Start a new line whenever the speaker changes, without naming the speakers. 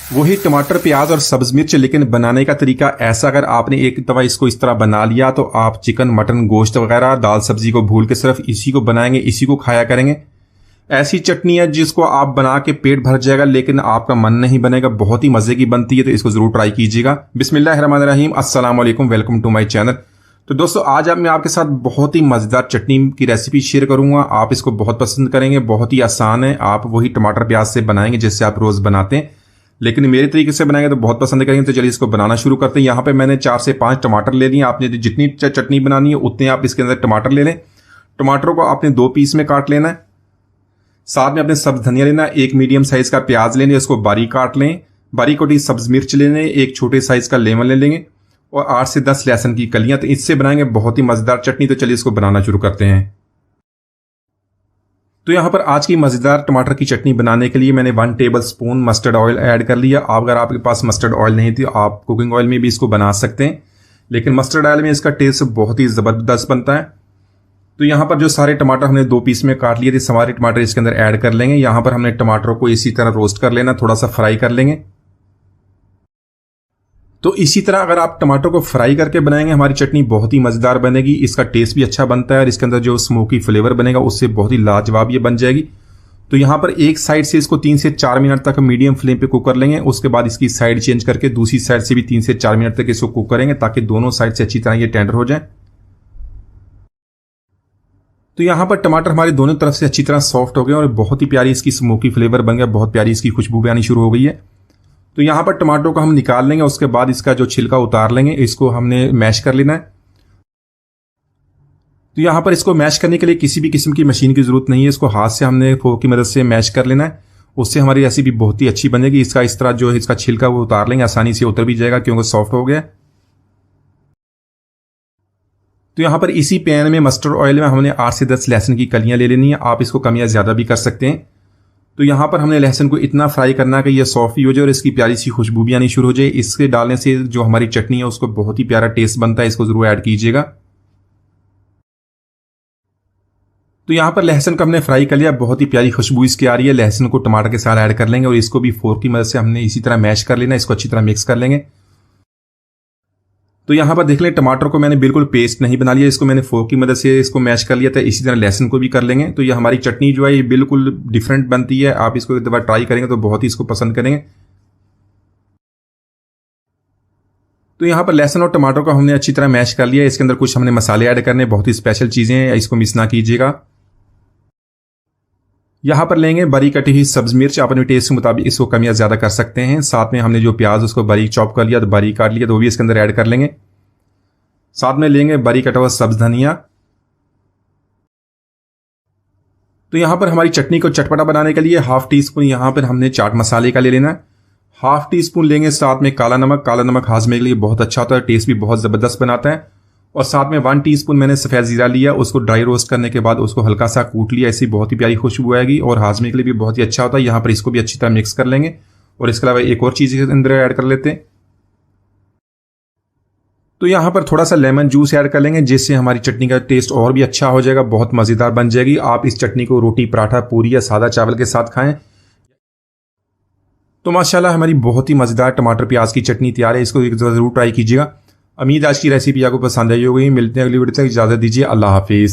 वही टमाटर प्याज और सब्ज मिर्च, लेकिन बनाने का तरीका ऐसा। अगर आपने एक दफ़ा इसको इस तरह बना लिया तो आप चिकन मटन गोश्त वगैरह दाल सब्जी को भूल के सिर्फ इसी को बनाएंगे, इसी को खाया करेंगे। ऐसी चटनी है जिसको आप बना के पेट भर जाएगा लेकिन आपका मन नहीं बनेगा। बहुत ही मजे की बनती है, तो इसको जरूर ट्राई कीजिएगा। बिस्मिल्लाहिर्रहमानिर्रहीम, अस्सलाम वालेकुम, वेलकम टू माय चैनल। तो दोस्तों, आज मैं आपके साथ बहुत ही मजेदार चटनी की रेसिपी शेयर करूंगा। आप इसको बहुत पसंद करेंगे, बहुत ही आसान है। आप वही टमाटर प्याज से बनाएंगे जैसे आप रोज बनाते हैं, लेकिन मेरे तरीके से बनाएंगे तो बहुत पसंद करेंगे। तो चलिए इसको बनाना शुरू करते हैं। यहाँ पे मैंने 4 से 5 टमाटर ले लिए। आपने जितनी चटनी बनानी है उतने आप इसके अंदर टमाटर ले लें। टमाटरों को आपने 2 पीस में काट लेना है। साथ में अपने सब्ज धनिया लेना, एक मीडियम साइज का प्याज लेने, उसको बारीक काट लें। बारीक कटी सब्ज मिर्च लेने, एक छोटे साइज का लेमन ले लेंगे और 8 से 10 लहसुन की कलियां। तो इससे बनाएंगे बहुत ही मजेदार चटनी। तो चलिए इसको बनाना शुरू करते हैं। तो यहाँ पर आज की मजेदार टमाटर की चटनी बनाने के लिए मैंने 1 table spoon mustard oil add कर लिया। अगर आपके पास मस्टर्ड ऑयल नहीं थी आप कुकिंग ऑयल में भी इसको बना सकते हैं, लेकिन मस्टर्ड ऑयल में इसका टेस्ट बहुत ही जबरदस्त बनता है। तो यहाँ पर जो सारे टमाटर हमने 2 पीस में काट लिए थे, सारे टमाटर इसके अंदर ऐड कर लेंगे। यहाँ पर हमने टमाटरों को इसी तरह रोस्ट कर लेना, थोड़ा सा फ्राई कर लेंगे। तो इसी तरह अगर आप टमाटर को फ्राई करके बनाएंगे हमारी चटनी बहुत ही मजेदार बनेगी। इसका टेस्ट भी अच्छा बनता है और इसके अंदर जो स्मोकी फ्लेवर बनेगा उससे बहुत ही लाजवाब ये बन जाएगी। तो यहाँ पर एक साइड से इसको 3 से 4 मिनट तक मीडियम फ्लेम पे कुक कर लेंगे। उसके बाद इसकी साइड चेंज करके दूसरी साइड से भी 3 से 4 मिनट तक इसको कुक करेंगे ताकि दोनों साइड से अच्छी तरह ये टेंडर हो जाए। तो यहाँ पर टमाटर हमारे दोनों तरफ से अच्छी तरह सॉफ्ट हो गए और बहुत ही प्यारी इसकी स्मोकी फ्लेवर बन गया, बहुत प्यारी इसकी खुशबू भी आनी शुरू हो गई है। तो यहाँ पर टमाटरों को हम निकाल लेंगे, उसके बाद इसका जो छिलका उतार लेंगे। इसको हमने मैश कर लेना है। तो यहाँ पर इसको मैश करने के लिए किसी भी किस्म की मशीन की जरूरत नहीं है, इसको हाथ से हमने फोर्क की मदद से मैश कर लेना है। उससे हमारी रेसिपी बहुत ही अच्छी बनेगी। इसका इस तरह जो है इसका छिलका वो उतार लेंगे, आसानी से उतर भी जाएगा क्योंकि सॉफ्ट हो गया। तो यहाँ पर इसी पैन में मस्टर्ड ऑयल में हमने 8 से 10 लहसुन की कलियां ले लेनी है। आप इसको कम या ज्यादा भी कर सकते हैं। तो यहाँ पर हमने लहसुन को इतना फ्राई करना है कि ये सॉफ्ट भी हो जाए और इसकी प्यारी सी खुशबू भी आनी शुरू हो जाए। इसके डालने से जो हमारी चटनी है उसको बहुत ही प्यारा टेस्ट बनता है, इसको जरूर ऐड कीजिएगा। तो यहाँ पर लहसुन को हमने फ्राई कर लिया, बहुत ही प्यारी खुशबू इसकी आ रही है। लहसुन को टमाटर के साथ ऐड कर लेंगे और इसको भी फोर्क की मदद से हमने इसी तरह मैश कर लेना, इसको अच्छी तरह मिक्स कर लेंगे। तो यहाँ पर देख लें टमाटर को मैंने बिल्कुल पेस्ट नहीं बना लिया, इसको मैंने फोर्क की मदद से इसको मैश कर लिया था। इसी तरह लहसुन को भी कर लेंगे। तो ये हमारी चटनी जो है ये बिल्कुल डिफरेंट बनती है। आप इसको एक दफा ट्राई करेंगे तो बहुत ही इसको पसंद करेंगे। तो यहाँ पर लहसुन और टमाटर को हमने अच्छी तरह मैश कर लिया। इसके अंदर कुछ हमने मसाले ऐड करने, बहुत ही स्पेशल चीजें हैं, इसको मिस ना कीजिएगा। यहाँ पर लेंगे बारीक कटी हुई सब्ज मिर्च, आप अपने टेस्ट के मुताबिक इसको कम या ज्यादा कर सकते हैं। साथ में हमने जो प्याज उसको बारीक चॉप कर लिया, तो बारीक काट लिया, तो वो भी इसके अंदर ऐड कर लेंगे। साथ में लेंगे बारीक कटा हुआ सब्ज धनिया। तो यहाँ पर हमारी चटनी को चटपटा बनाने के लिए 1/2 टीस्पून यहाँ पर हमने चाट मसाले का ले लेना है। 1/2 टीस्पून लेंगे साथ में काला नमक। काला नमक हाजमे के लिए बहुत अच्छा होता है, टेस्ट भी बहुत जबरदस्त बनाता है। और साथ में 1 टीस्पून मैंने सफेद जीरा लिया, उसको ड्राई रोस्ट करने के बाद उसको हल्का सा कूट लिया। ऐसी बहुत ही प्यारी खुशबू आएगी और हाजमे के लिए भी बहुत ही अच्छा होता है। यहाँ पर इसको भी अच्छी तरह मिक्स कर लेंगे और इसके अलावा एक और चीज के अंदर ऐड कर लेते हैं। तो यहाँ पर थोड़ा सा लेमन जूस ऐड कर लेंगे जिससे हमारी चटनी का टेस्ट और भी अच्छा हो जाएगा, बहुत मजेदार बन जाएगी। आप इस चटनी को रोटी पराठा पूरी या सादा चावल के साथ खाएं। तो माशाल्लाह हमारी बहुत ही मजेदार टमाटर प्याज की चटनी तैयार है, इसको जरूर ट्राई कीजिएगा। उम्मीद आज की रेसिपी आपको पसंद आई होगी। मिलते हैं अगली वीडियो तक, इजाजत दीजिए, अल्लाह हाफिज।